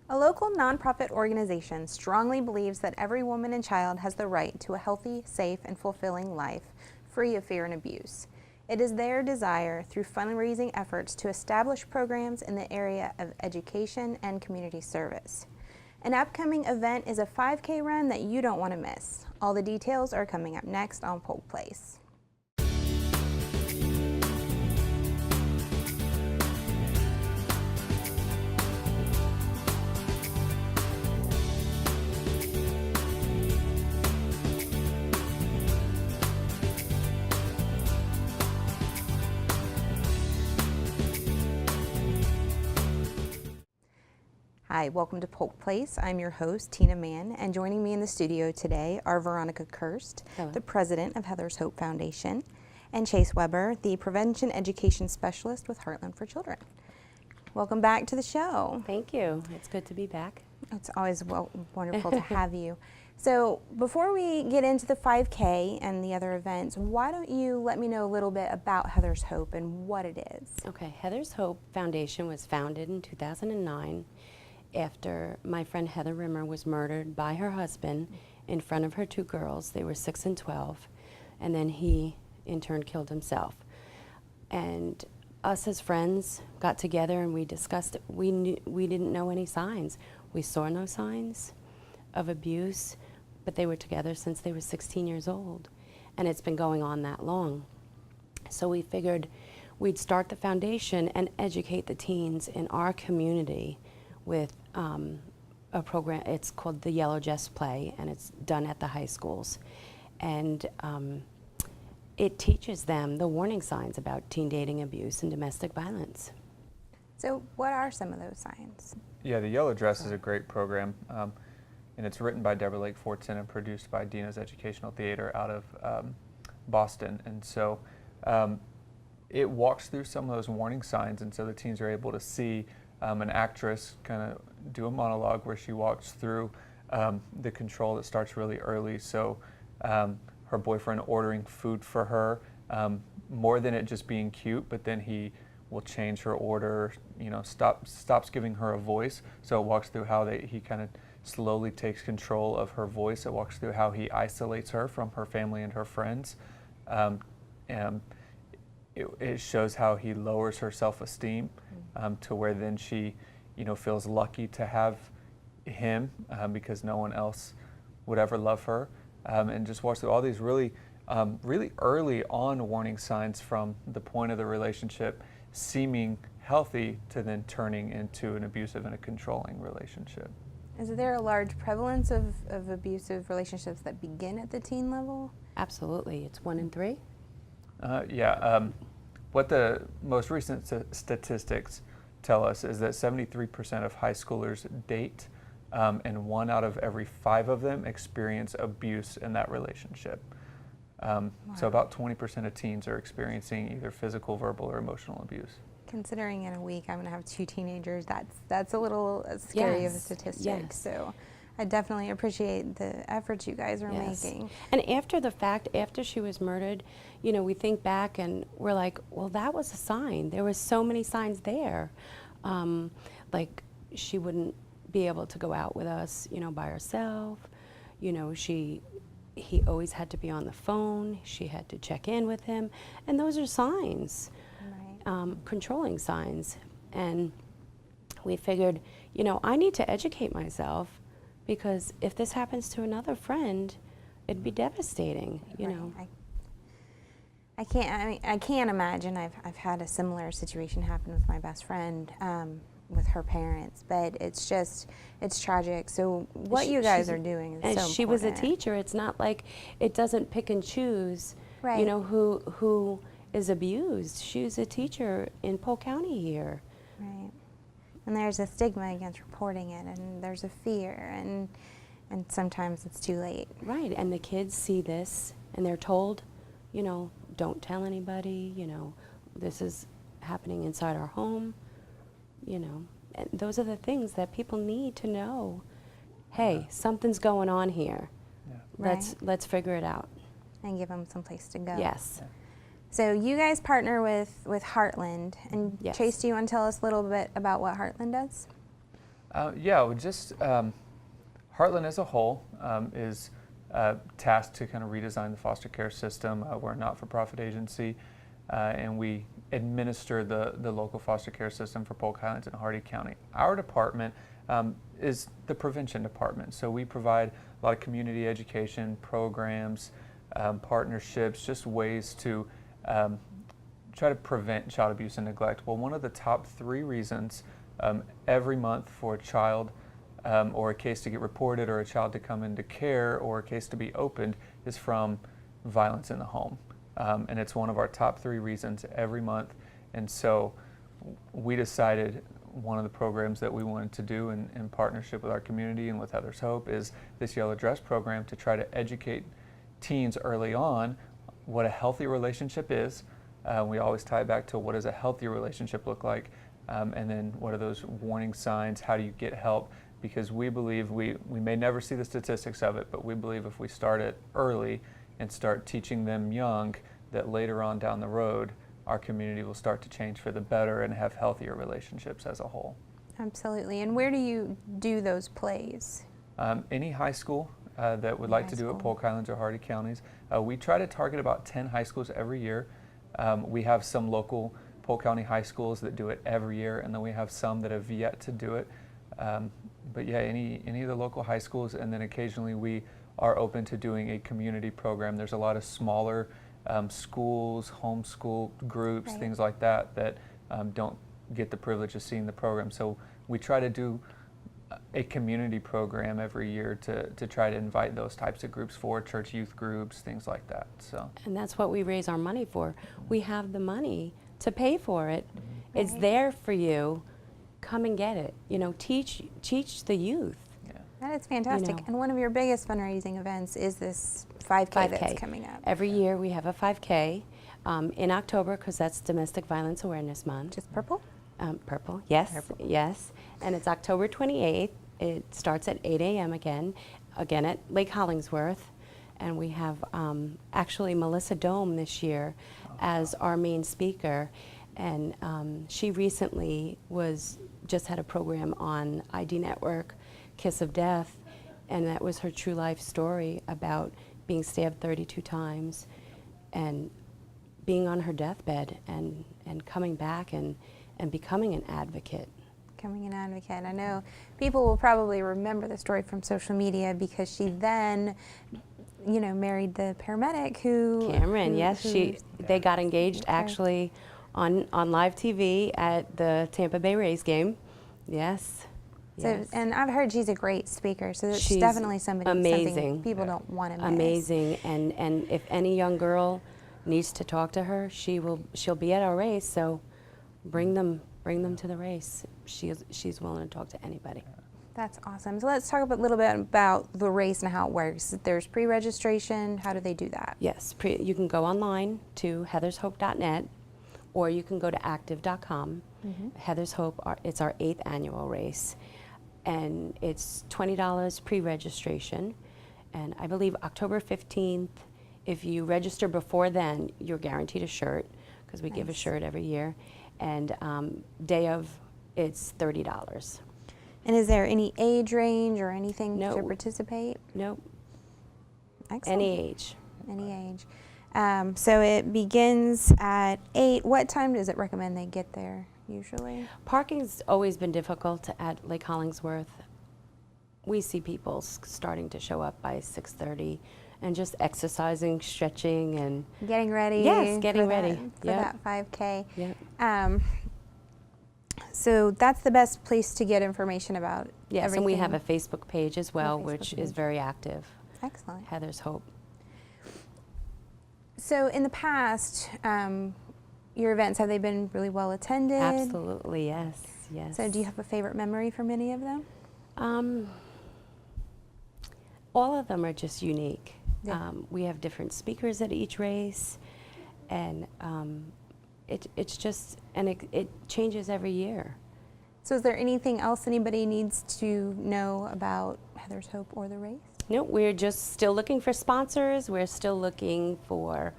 A local nonprofit organization strongly believes that every woman and child has the right to a healthy, safe, and fulfilling life, free of fear and abuse. It is their desire, through fundraising efforts, to establish programs in the area of education and community service. An upcoming event is a 5K run that you don't want to miss. All the details are coming up next on Polk Place. Hi, welcome to Polk Place. I'm your host, Tina Mann, and joining me in the studio today are Veronica Kirst, Hello. the president of Heather's Hope Foundation, and Chase Weber, the prevention education specialist with Heartland for Children. Welcome back to the show. Thank you. It's good to be back. It's always wonderful to have you. So before we get into the 5K and the other events, why don't you let me know a little bit about Heather's Hope and what it is? Okay, Heather's Hope Foundation was founded in 2009 after my friend Heather Rimmer was murdered by her husband in front of her two girls. They were 6 and 12, and then he in turn killed himself. And us as friends got together and we discussed it. We didn't know any signs. We saw no signs of abuse, but they were together since they were 16 years old, and it's been going on that long. So we figured we'd start the foundation and educate the teens in our community with a program. It's called the Yellow Just Play, and it's done at the high schools. And it teaches them the warning signs about teen dating abuse and domestic violence. So what are some of those signs? Yeah, the Yellow Dress is a great program, and it's written by Deborah Lake Fortson and produced by Dina's Educational Theater out of Boston. And so it walks through some of those warning signs, and so the teens are able to see an actress kind of do a monologue where she walks through the control that starts really early. So her boyfriend ordering food for her, more than it just being cute, but then he will change her order, stops giving her a voice. So it walks through how he kind of slowly takes control of her voice. It walks through how he isolates her from her family and her friends. And it shows how he lowers her self-esteem to where then she, feels lucky to have him because no one else would ever love her. And just walks through all these really early on warning signs from the point of the relationship seeming healthy to then turning into an abusive and a controlling relationship. Is there a large prevalence of abusive relationships that begin at the teen level? Absolutely. It's 1 in 3. What the most recent statistics tell us is that 73% of high schoolers date, and 1 out of every 5 of them experience abuse in that relationship. Wow. So about 20% of teens are experiencing either physical, verbal, or emotional abuse. Considering in a week I'm going to have 2 teenagers, that's a little scary of a Yes, statistic. yes. So I definitely appreciate the efforts you guys are making. And after the fact, after she was murdered, we think back and we're like, well, that was a sign. There were so many signs there. Like she wouldn't be able to go out with us, by herself. He always had to be on the phone. She had to check in with him. And those are signs, Right. Controlling signs. And we figured, I need to educate myself, because if this happens to another friend, it'd be devastating, Right. I can't imagine. I've had a similar situation happen with my best friend, with her parents, but it's tragic. So what you guys are doing is so important. And she was a teacher. It's not like it doesn't pick and choose, Right. who is abused. She's a teacher in Polk County here. Right. And there's a stigma against reporting it, and there's a fear, and sometimes it's too late. Right, and the kids see this, and they're told, don't tell anybody, this is happening inside our home, and those are the things that people need to know. Hey, something's going on here. Yeah. Let's figure it out. And give them some place to go. Yes. Yeah. So you guys partner with Heartland, and Yes. Chase, do you want to tell us a little bit about what Heartland does? Yeah, well, just Heartland as a whole is tasked to kind of redesign the foster care system. We're a not-for-profit agency, and we administer the local foster care system for Polk, Highlands, and Hardy County. Our department is the prevention department, so we provide a lot of community education programs, partnerships, just ways to try to prevent child abuse and neglect. Well, one of the top 3 reasons every month for a child or a case to get reported or a child to come into care or a case to be opened is from violence in the home. And it's one of our top 3 reasons every month. And so we decided one of the programs that we wanted to do in partnership with our community and with Heather's Hope is this Yellow Dress program to try to educate teens early on what a healthy relationship is. We always tie it back to what does a healthy relationship look like, and then what are those warning signs, how do you get help? Because we believe, we may never see the statistics of it, but we believe if we start it early and start teaching them young, that later on down the road, our community will start to change for the better and have healthier relationships as a whole. Absolutely. And where do you do those plays? Any high school that would like to do it, Polk, Highlands, or Hardy counties. We try to target about 10 high schools every year. We have some local Polk County high schools that do it every year, and then we have some that have yet to do it. But yeah, any of the local high schools, and then occasionally we are open to doing a community program. There's a lot of smaller schools, homeschool groups, Right. things like that that don't get the privilege of seeing the program. So we try to do a community program every year to try to invite those types of groups for church youth groups, things like that. So. And that's what we raise our money for. We have the money to pay for it. It's Right. there for you. Come and get it. You know, teach the youth. That is fantastic. know. And one of your biggest fundraising events is this 5K that's 5K. coming up. Every year we have a 5K in October because that's Domestic Violence Awareness Month. Just purple? Purple, yes, Purple. yes. And it's October 28th. It starts at 8 a.m. again at Lake Hollingsworth. And we have actually Melissa Dome this year as our main speaker. And she recently just had a program on ID Network, Kiss of Death, and that was her true life story about being stabbed 32 times and being on her deathbed and coming back and becoming an advocate. Becoming an advocate. I know people will probably remember the story from social media because she then, married the paramedic who... Cameron, yes, they got engaged Okay. actually on live TV at the Tampa Bay Rays game. Yes. So, yes. and I've heard she's a great speaker, so it's She's definitely something amazing. people don't want to miss. Amazing, and if any young girl needs to talk to her, she'll be at our race. So bring them to the race. She's willing to talk to anybody. That's awesome. So let's talk a little bit about the race and how it works. There's pre-registration. How do they do that? Yes, you can go online to heathershope.net, or you can go to active.com. Heather's Hope, it's our 8th annual race. And it's $20 pre-registration. And I believe October 15th, if you register before then, you're guaranteed a shirt, because we give a Nice. shirt every year. And day of, it's $30. And is there any age range or anything No. to participate? Nope, Excellent. any age. Any age. So it begins at 8. What time does it recommend they get there usually? Parking's always been difficult at Lake Hollingsworth. We see people starting to show up by 6:30 and just exercising, stretching, and Getting ready. Yes, getting for that- ready. For Yep. that 5K. yeah. So that's the best place to get information about Yes, everything. and we have a Facebook page as well, Facebook which is page. very active. Excellent. Heather's Hope. So in the past, your events, have they been really well attended? Absolutely, yes, yes. So do you have a favorite memory from any of them? All of them are just unique. Yeah. We have different speakers at each race, and it's just, and it changes every year. So is there anything else anybody needs to know about Heather's Hope or the race? No, we're just still looking for sponsors. We're still looking for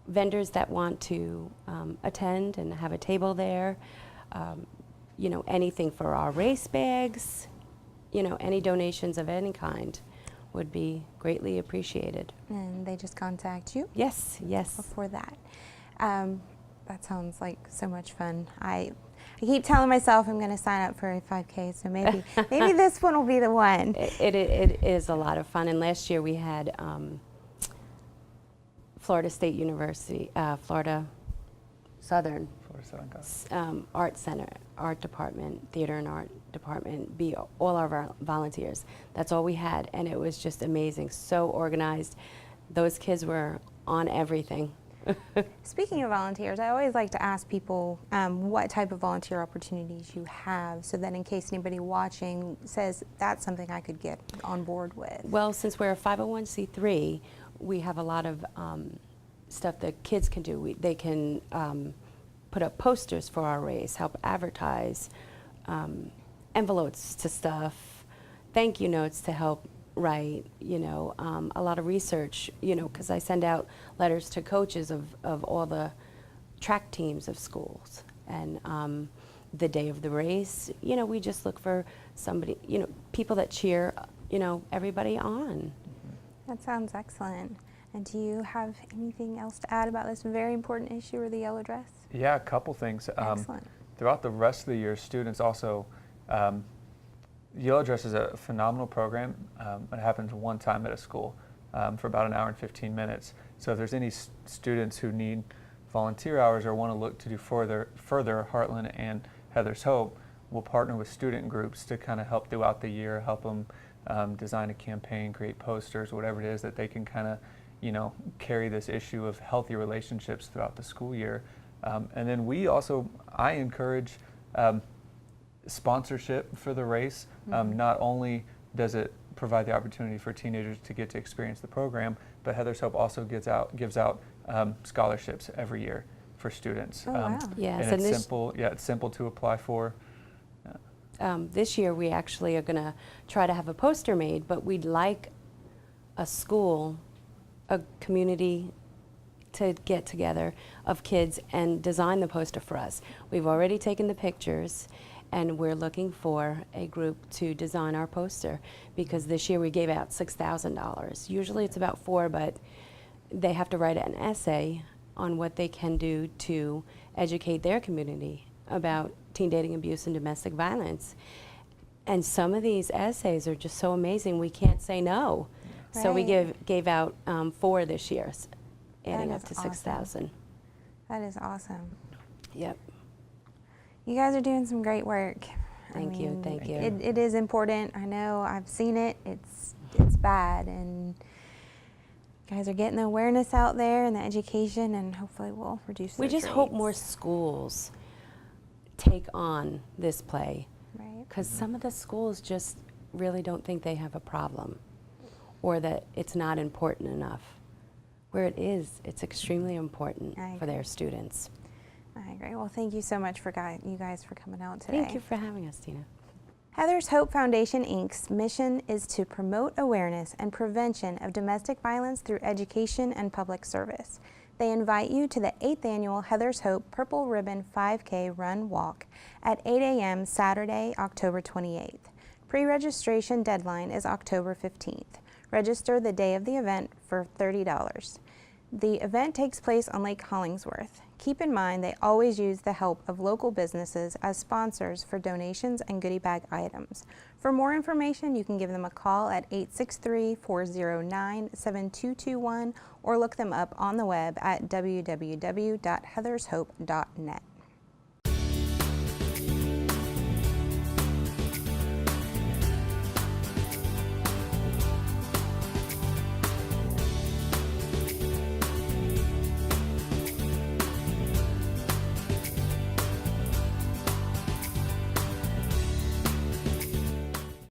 vendors that want to attend and have a table there. you know, anything for our race bags, you know, any donations of any kind would be greatly appreciated. And they just contact you Yes, yes. for that. That sounds like so much fun. I keep telling myself I'm going to sign up for a 5K, so maybe maybe this one will be the one. It is a lot of fun. And last year we had Florida State University, Florida Southern Art Center, Art Department, Theater and Art Department, be all our volunteers. That's all we had, and it was just amazing. So organized. Those kids were on everything. Speaking of volunteers, I always like to ask people what type of volunteer opportunities you have, so that in case anybody watching says that's something I could get on board with. Well, since we're a 501c3, we have a lot of stuff that kids can do. They can put up posters for our race, help advertise, envelopes to stuff, thank you notes to help write, you know, a lot of research, you know, because I send out letters to coaches of all the track teams of schools. And the day of the race, you know, we just look for somebody, you know, people that cheer, you know, everybody on. That sounds excellent. And do you have anything else to add about this very important issue or the yellow dress? Yeah, a couple things. Excellent. Throughout the rest of the year, students also, Yellow Dress is a phenomenal program. It happens one time at a school for about an hour and 15 minutes. So if there's any students who need volunteer hours or want to look to do further, Heartland and Heather's Hope will partner with student groups to kind of help throughout the year, help them design a campaign, create posters, whatever it is that they can kind of, you know, carry this issue of healthy relationships throughout the school year. And then I encourage sponsorship for the race. Not only does it provide the opportunity for teenagers to get to experience the program, but Heather's Hope also gives out scholarships every year for students. Oh, wow. Yes, and it's simple. Yeah, it's simple to apply for. This year we actually are going to try to have a poster made, but we'd like a school, a community to get together of kids and design the poster for us. We've already taken the pictures, and we're looking for a group to design our poster, because this year we gave out $6,000. Usually it's about $4,000, but they have to write an essay on what they can do to educate their community about teen dating abuse and domestic violence. And some of these essays are just so amazing, we can't say no. Right. So we gave out 4 this year, adding up to awesome. 6,000. That is awesome. Yep. You guys are doing some great work. Thank you. It is important. I know, I've seen it. It's bad, and you guys are getting the awareness out there and the education, and hopefully we'll reduce We those just hope rates. more schools take on this play, Right. because some of the schools just really don't think they have a problem, or that it's not important enough. Where it is, it's extremely important for their students. I agree. Well, thank you so much for you guys for coming out today. Thank you for having us, Tina. Heather's Hope Foundation, Inc.'s mission is to promote awareness and prevention of domestic violence through education and public service. They invite you to the 8th Annual Heather's Hope Purple Ribbon 5K Run Walk at 8 a.m. Saturday, October 28th. Pre-registration deadline is October 15th. Register the day of the event for $30. The event takes place on Lake Hollingsworth. Keep in mind they always use the help of local businesses as sponsors for donations and goodie bag items. For more information, you can give them a call at 863-409-7221 or look them up on the web at www.heathershope.net.